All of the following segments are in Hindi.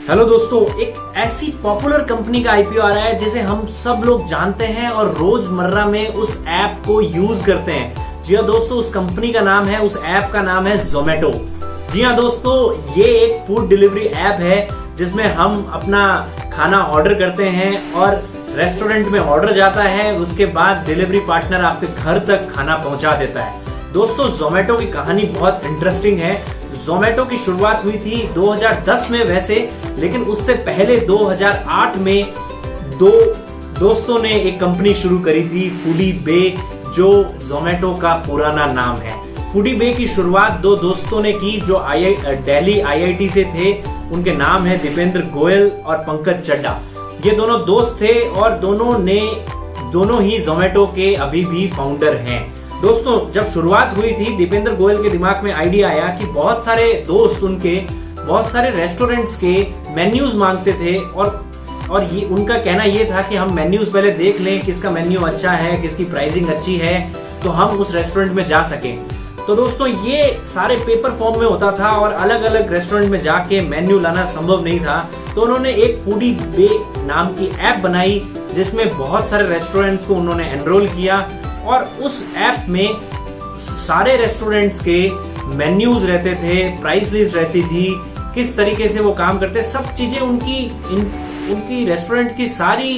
हेलो दोस्तों, एक ऐसी पॉपुलर कंपनी का आईपीओ आ रहा है जिसे हम सब लोग जानते हैं और रोजमर्रा में उस ऐप को यूज करते हैं। जी हाँ दोस्तों, उस कंपनी का नाम है, उस ऐप का नाम है जोमेटो। जी हाँ दोस्तों, ये एक फूड डिलीवरी ऐप है जिसमें हम अपना खाना ऑर्डर करते हैं और रेस्टोरेंट में ऑर्डर जाता है, उसके बाद डिलीवरी पार्टनर आपके घर तक खाना पहुंचा देता है। दोस्तों, जोमेटो की कहानी बहुत इंटरेस्टिंग है। जोमेटो की शुरुआत हुई थी 2010 में वैसे, लेकिन उससे पहले 2008 में दो दोस्तों ने एक कंपनी शुरू करी थी, फूडी बे, जो जोमेटो का पुराना नाम है। फूडी बे की शुरुआत दो दोस्तों ने की जो दिल्ली आईआईटी से थे। उनके नाम है दीपेंद्र गोयल और पंकज चड्डा। ये दोनों दोस्त थे और दोनों ही जोमेटो के अभी भी फाउंडर हैं। दोस्तों, जब शुरुआत हुई थी, दीपेंद्र गोयल के दिमाग में आइडिया आया कि बहुत सारे दोस्त उनके बहुत सारे रेस्टोरेंट्स के मेन्यूज मांगते थे और ये उनका कहना ये था कि हम मेन्यूज पहले देख लें, किसका मेन्यू अच्छा है, किसकी प्राइसिंग अच्छी है, तो हम उस रेस्टोरेंट में जा सकें। तो दोस्तों, ये सारे पेपर फॉर्म में होता था और अलग अलग रेस्टोरेंट में जाके मेन्यू लाना संभव नहीं था। तो उन्होंने एक फूडी बे नाम की ऐप बनाई जिसमें बहुत सारे रेस्टोरेंट्स को उन्होंने एनरोल किया और उस ऐप में सारे रेस्टोरेंट्स के मेन्यूज रहते थे, प्राइस लिस्ट रहती थी, किस तरीके से वो काम करते, सब चीजें उनकी रेस्टोरेंट की सारी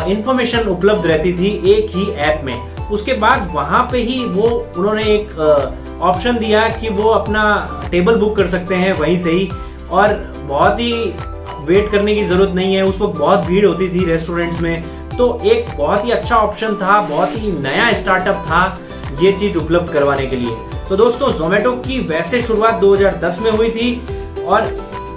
इंफॉर्मेशन उपलब्ध रहती थी एक ही ऐप में। उसके बाद वहां पे ही उन्होंने एक ऑप्शन दिया कि वो अपना टेबल बुक कर सकते हैं वहीं से ही, और बहुत ही वेट करने की जरूरत नहीं है। उस वक्त बहुत भीड़ होती थी रेस्टोरेंट्स में, तो एक बहुत ही अच्छा ऑप्शन था, बहुत ही नया स्टार्टअप था ये चीज उपलब्ध करवाने के लिए। तो दोस्तों, जोमेटो की वैसे शुरुआत 2010 में हुई थी और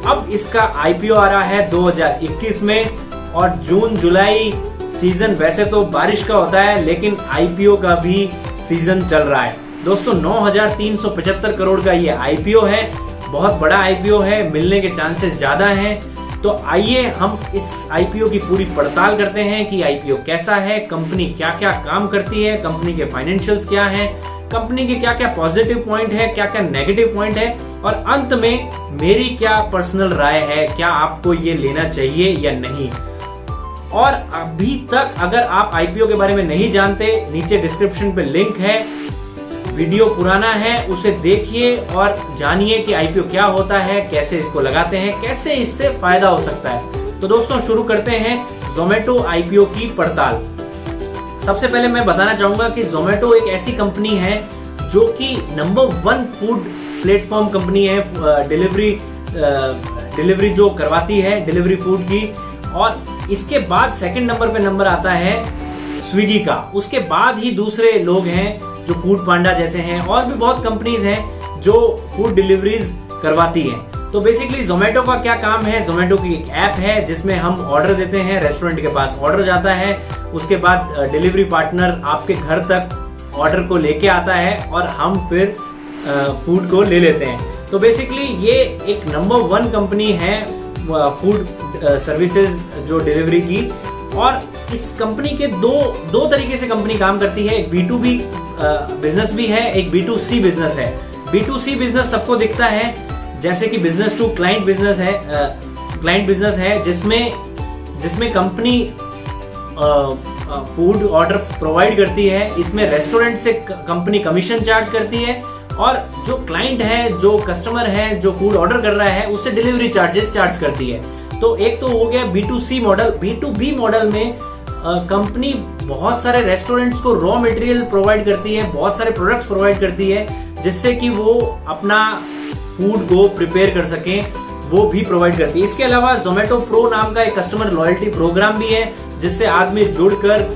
अब इसका आईपीओ आ रहा है 2021 में, और जून जुलाई सीजन वैसे तो बारिश का होता है, लेकिन आईपीओ का भी सीजन चल रहा है। दोस्तों, 9,375 करोड़ का ये आईपीओ है, बहुत बड़ा आईपीओ है, मिलने के चांसेस ज्यादा हैं। तो आइए हम इस आईपीओ की पूरी पड़ताल करते हैं कि आईपीओ कैसा है, कंपनी क्या क्या काम करती है, कंपनी के फाइनेंशियल्स क्या हैं, कंपनी के क्या क्या पॉजिटिव पॉइंट है, क्या क्या नेगेटिव पॉइंट है, और अंत में मेरी क्या पर्सनल राय है, क्या आपको ये लेना चाहिए या नहीं। और अभी तक अगर आप आईपीओ के बारे में नहीं जानते, नीचे डिस्क्रिप्शन पे लिंक है, वीडियो पुराना है, उसे देखिए और जानिए कि आईपीओ क्या होता है, कैसे इसको लगाते हैं, कैसे इससे फायदा हो सकता है। तो दोस्तों, शुरू करते हैं जोमेटो आईपीओ की पड़ताल। सबसे पहले मैं बताना चाहूंगा कि जोमेटो एक ऐसी कंपनी है जो कि नंबर 1 फूड प्लेटफॉर्म कंपनी है, डिलीवरी जो करवाती है डिलीवरी फूड की। और इसके बाद सेकंड नंबर पे नंबर आता है स्विगी का। उसके बाद ही दूसरे लोग हैं जो फूड पांडा जैसे हैं, और भी बहुत कंपनीज हैं जो फूड डिलीवरीज करवाती हैं। तो बेसिकली जोमेटो का क्या काम है, जोमेटो की एक ऐप है जिसमें हम ऑर्डर देते हैं, रेस्टोरेंट के पास ऑर्डर जाता है, उसके बाद डिलीवरी पार्टनर आपके घर तक ऑर्डर को लेके आता है और हम फिर फूड को ले लेते हैं। तो बेसिकली ये एक नंबर 1 कंपनी है फूड सर्विसेज जो डिलीवरी की। और इस कंपनी के दो तरीके से कंपनी काम करती है, एक B2B बिजनेस भी है, एक B2C बिजनेस है। B2C बिजनेस सबको दिखता है, जैसे कि बिजनेस टू क्लाइंट बिजनेस है जिसमें कंपनी फूड ऑर्डर प्रोवाइड करती है। इसमें रेस्टोरेंट से कंपनी कमीशन चार्ज करती है और जो क्लाइंट है, जो कस्टमर है, जो फूड ऑर्डर कर रहा है, उससे डिलीवरी चार्जेस चार्ज करती है। तो एक तो हो गया B2C मॉडल। B2B मॉडल में कंपनी बहुत सारे रेस्टोरेंट्स को रॉ मटेरियल प्रोवाइड करती है, बहुत सारे प्रोडक्ट्स प्रोवाइड करती है, जिससे कि वो अपना फूड को प्रिपेयर कर सकें, वो भी प्रोवाइड करती है। इसके अलावा जोमेटो प्रो नाम का एक कस्टमर लॉयल्टी प्रोग्राम भी है, जिससे आदमी जुड़कर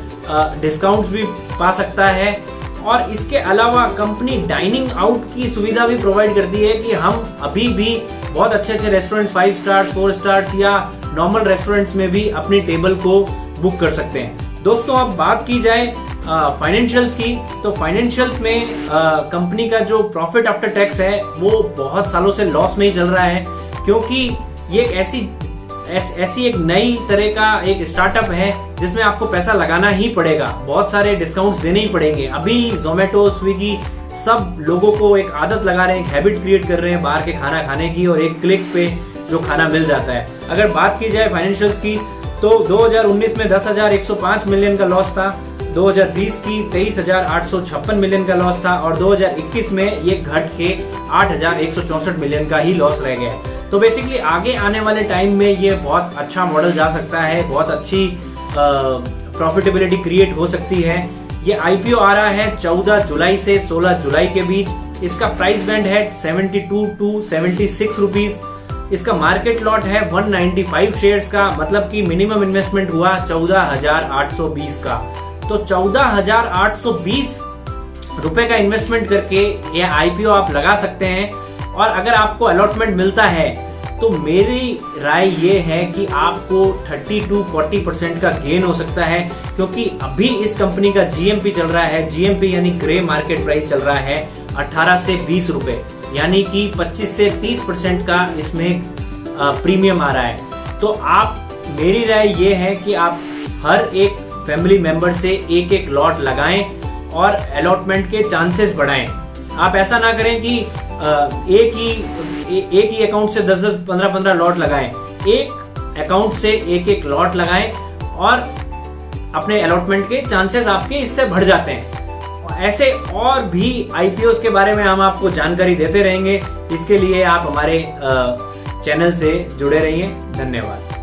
डिस्काउंट्स भी पा सकता है। और इसके अलावा कंपनी डाइनिंग आउट की सुविधा भी प्रोवाइड करती है कि हम अभी भी बहुत अच्छे अच्छे रेस्टोरेंट्स, 5 स्टार्स, 4 स्टार्स या नॉर्मल रेस्टोरेंट्स में भी अपनी टेबल को बुक कर सकते हैं। दोस्तों, अब बात की जाए फाइनेंशियल्स की, तो फाइनेंशियल्स में कंपनी का जो प्रॉफिट आफ्टर टैक्स है वो बहुत सालों से लॉस में ही चल रहा है, क्योंकि ये एक ऐसी एक नई तरह का एक स्टार्टअप है जिसमें आपको पैसा लगाना ही पड़ेगा, बहुत सारे डिस्काउंट्स देने ही पड़ेंगे। अभी जोमेटो, स्विगी सब लोगों को एक आदत लगा रहे हैं, एक हैबिट क्रिएट कर रहे हैं बाहर के खाना खाने की, और एक क्लिक पे जो खाना मिल जाता है। अगर बात की जाए फाइनेंशियल्स की तो 2019 में 10,105 मिलियन का लॉस था, 2020 की 23,856 मिलियन का लॉस था और 2021 में ये घट के 8,164 मिलियन का ही लॉस रह गया है। तो बेसिकली आगे आने वाले टाइम में ये बहुत अच्छा मॉडल जा सकता है, बहुत अच्छी प्रॉफिटेबिलिटी क्रिएट हो सकती है। ये आईपीओ आ रहा है 14 जुलाई से 16 जुलाई के बीच। इसका प्राइस बैंड है 72 टू 76 रुपीज। इसका मार्केट लॉट है 195 शेयर्स का, मतलब कि मिनिमम इन्वेस्टमेंट हुआ 14,820 का। तो 14,820 रुपए का इन्वेस्टमेंट करके ये आईपीओ आप लगा सकते हैं। और अगर आपको अलॉटमेंट मिलता है तो मेरी राय ये है कि आपको 30 to 40% का गेन हो सकता है, क्योंकि अभी इस कंपनी का जीएमपी चल रहा है, जीएमपी यानी ग्रे मार्केट प्राइस चल रहा है 18 से 20 रुपए, यानी कि 25 से 30% का इसमें प्रीमियम आ रहा है। तो मेरी राय ये है कि आप हर एक फैमिली मेंबर से एक एक लॉट लगाएं और अलॉटमेंट के चांसेस बढ़ाएं। आप ऐसा ना करें कि एक ही अकाउंट से 10-10, 15-15 लॉट लगाएं। एक अकाउंट से एक एक लॉट लगाएं और अपने अलॉटमेंट के चांसेस आपके इससे बढ़ जाते हैं। ऐसे और भी आईपीओस के बारे में हम आपको जानकारी देते रहेंगे। इसके लिए आप हमारे चैनल से जुड़े रहिए। धन्यवाद।